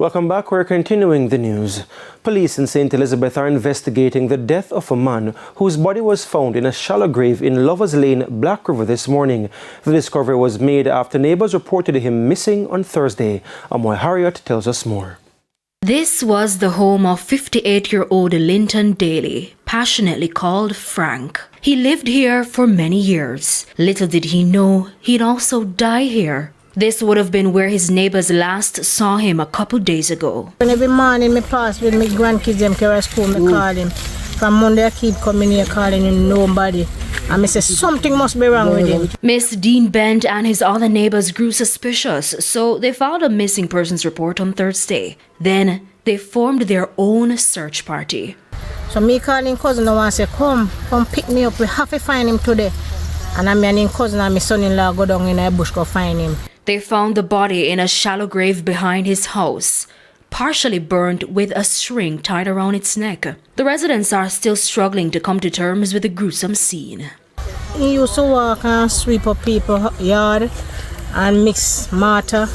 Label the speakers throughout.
Speaker 1: Welcome back. We're continuing the news. Police in St. Elizabeth are investigating the death of a man whose body was found in a shallow grave in Lovers Lane, Black River this morning. The discovery was made after neighbors reported him missing on Thursday. Amoy Harriet tells us more.
Speaker 2: This was the home of 58-year-old Linton Daly, passionately called Frank. He lived here for many years. Little did he know he'd also die here. This would have been where his neighbors last saw him a couple days ago.
Speaker 3: Every morning I pass with my grandkids them to school, I call him. From Monday I keep coming here calling him nobody. And I say something must be wrong with him.
Speaker 2: Miss Dean Bent and his other neighbors grew suspicious, so they filed a missing persons report on Thursday. Then they formed their own search party.
Speaker 3: So me calling cousin now and say, come pick me up. We have to find him today. And I'm and his cousin and my son-in-law go down in a bush to find him.
Speaker 2: They found the body in a shallow grave behind his house, partially burned with a string tied around its neck. The residents are still struggling to come to terms with the gruesome scene.
Speaker 3: He used to walk and sweep up people's yard and mix mortar.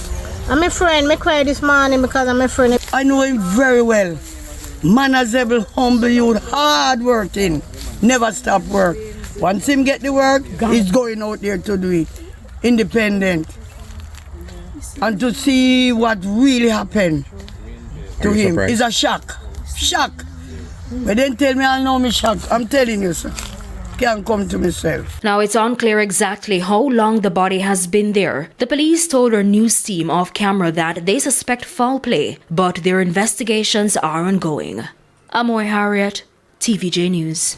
Speaker 3: And my friend, I cried this morning because I'm my friend.
Speaker 4: I know him very well. Manageable, humble youth, hard working, never stop work. Once him get the work, he's going out there to do it. Independent. And to see what really happened to him is a shock. Shock. But then tell me I know me shock. I'm telling you, sir. Can't come to myself.
Speaker 2: Now it's unclear exactly how long the body has been there. The police told our news team off camera that they suspect foul play, but their investigations are ongoing. Amoy Harriet, TVJ News.